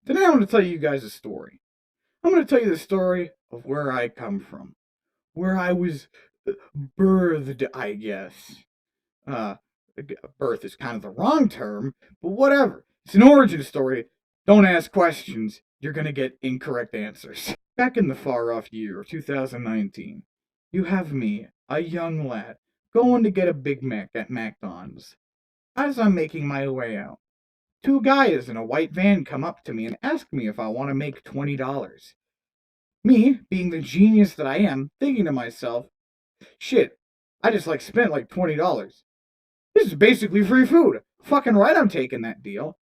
Today I'm going to tell you guys a story. I'm going to tell you the story of where I come from. Where I was birthed, I guess. Uh, Birth is kind of the wrong term, but whatever. It's an origin story. Don't ask questions. You're going to get incorrect answers. Back in the far off year of 2019, you have me, a young lad, going to get a Big Mac at McDonald's. As I'm making my way out, two guys in a white van come up to me and ask me if I want to make $20. Me, being the genius that I am, thinking to myself, shit, I just spent $20. This is basically free food. Fucking right, I'm taking that deal.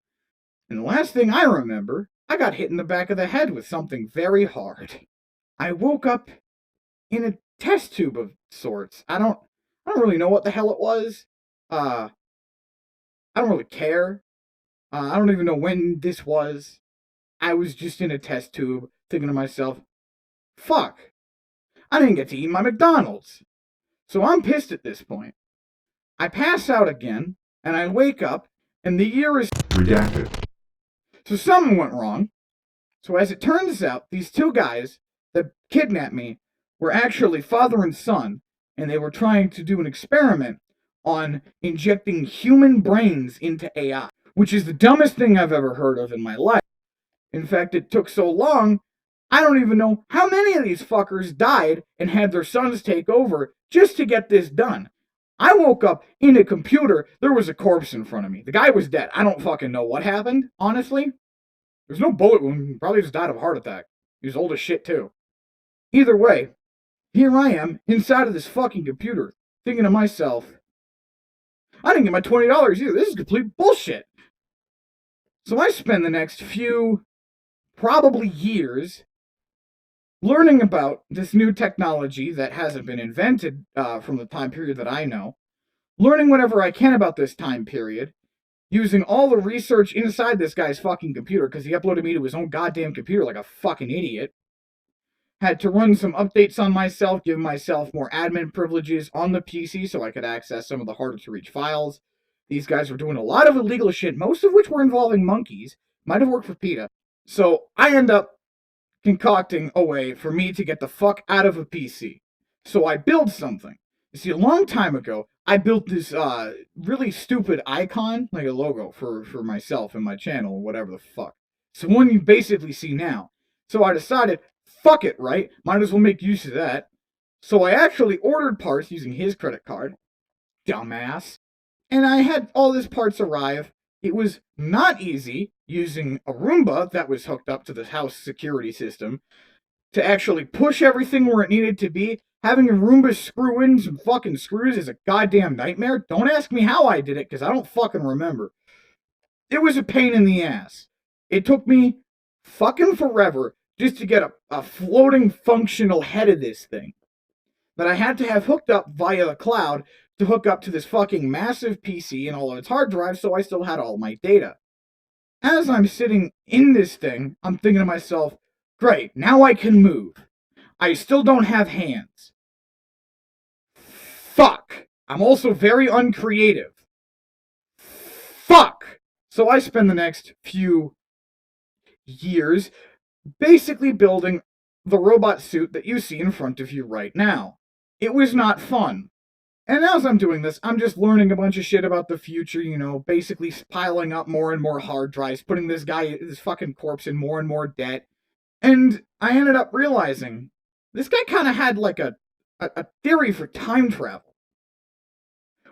And the last thing I remember, I got hit in the back of the head with something very hard. I woke up in a test tube of sorts. I don't really know what the hell it was. I don't really care. I don't even know when this was. I was just in a test tube, thinking to myself, fuck, I didn't get to eat my McDonald's. So I'm pissed at this point. I pass out again, and I wake up, and the year is redacted. So something went wrong. So as it turns out, these two guys that kidnapped me were actually father and son, and they were trying to do an experiment on injecting human brains into AI, which is the dumbest thing I've ever heard of in my life. In fact, it took so long, I don't even know how many of these fuckers died and had their sons take over just to get this done. I woke up in a computer, there was a corpse in front of me. The guy was dead. I don't fucking know what happened, honestly. There's no bullet wound. He probably just died of a heart attack. He was old as shit, too. Either way, here I am inside of this fucking computer, thinking to myself, I didn't get my $20 either. This is complete bullshit. So I spend the next few, probably years, learning about this new technology that hasn't been invented from the time period that I know, learning whatever I can about this time period, using all the research inside this guy's fucking computer, because he uploaded me to his own goddamn computer like a fucking idiot. Had to run some updates on myself, give myself more admin privileges on the PC so I could access some of the harder to reach files. These guys were doing a lot of illegal shit, most of which were involving monkeys. Might have worked for PETA. So I end up concocting a way for me to get the fuck out of a PC. So I build something. You see, a long time ago, I built this really stupid icon, like a logo for myself and my channel, or whatever the fuck. So one you basically see now. So I decided, fuck it, right? Might as well make use of that. So I actually ordered parts using his credit card. Dumbass. And I had all these parts arrive. It was not easy using a Roomba that was hooked up to the house security system to actually push everything where it needed to be. Having a Roomba screw in some fucking screws is a goddamn nightmare. Don't ask me how I did it, because I don't fucking remember. It was a pain in the ass. It took me fucking forever just to get a floating functional head of this thing that I had to have hooked up via the cloud to hook up to this fucking massive PC and all of its hard drives so I still had all my data. As I'm sitting in this thing, I'm thinking to myself, great, now I can move. I still don't have hands. Fuck. I'm also very uncreative. Fuck. So I spend the next few years basically building the robot suit that you see in front of you right now. It was not fun. And as I'm doing this, I'm just learning a bunch of shit about the future, basically piling up more and more hard drives, putting this fucking corpse in more and more debt. And I ended up realizing this guy kind of had a theory for time travel.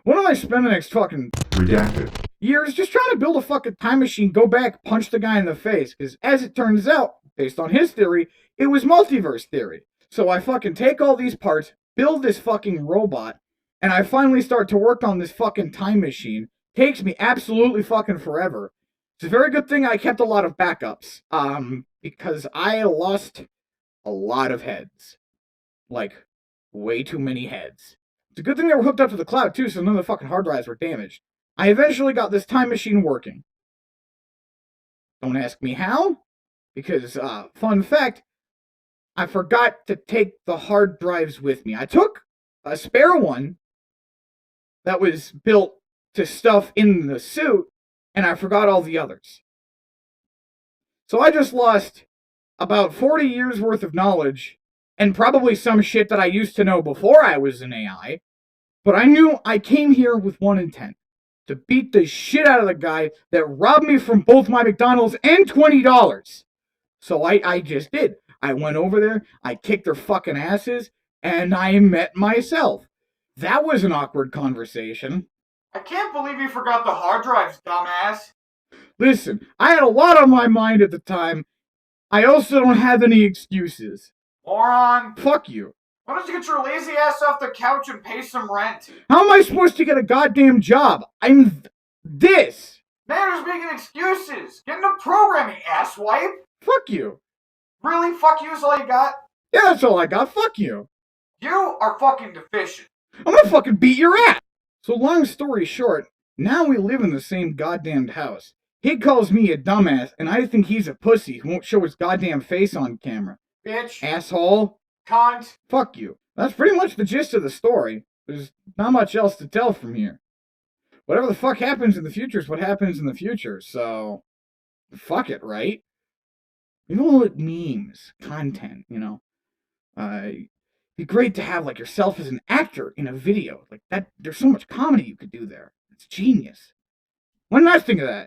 Why don't I spend the next fucking redacted years just trying to build a fucking time machine, go back, punch the guy in the face? Because as it turns out, based on his theory, it was multiverse theory. So I fucking take all these parts, build this fucking robot, and I finally start to work on this fucking time machine. Takes me absolutely fucking forever. It's a very good thing I kept a lot of backups, because I lost a lot of heads. Like, way too many heads. It's a good thing they were hooked up to the cloud, too, so none of the fucking hard drives were damaged. I eventually got this time machine working. Don't ask me how, because, fun fact, I forgot to take the hard drives with me. I took a spare one that was built to stuff in the suit, and I forgot all the others. So I just lost about 40 years worth of knowledge and probably some shit that I used to know before I was an AI. But I knew I came here with one intent: to beat the shit out of the guy that robbed me from both my McDonald's and $20. So I just did. I went over there, I kicked their fucking asses, and I met myself. That was an awkward conversation. I can't believe you forgot the hard drives, dumbass. Listen, I had a lot on my mind at the time. I also don't have any excuses. Moron. Fuck you. Why don't you get your lazy ass off the couch and pay some rent? How am I supposed to get a goddamn job? I'm this. Manner's making excuses. Get into programming, asswipe. Fuck you. Really? Fuck you is all you got? Yeah, that's all I got. Fuck you. You are fucking deficient. I'm gonna fucking beat your ass. So long story short, now we live in the same goddamned house. He calls me a dumbass, and I think he's a pussy who won't show his goddamn face on camera. Bitch. Asshole. Cunt. Fuck you. That's pretty much the gist of the story. There's not much else to tell from here. Whatever the fuck happens in the future is what happens in the future, so fuck it, right? Maybe we'll let memes, content, it'd be great to have like yourself as an actor in a video. Like that, there's so much comedy you could do there. It's genius. When did I think of that?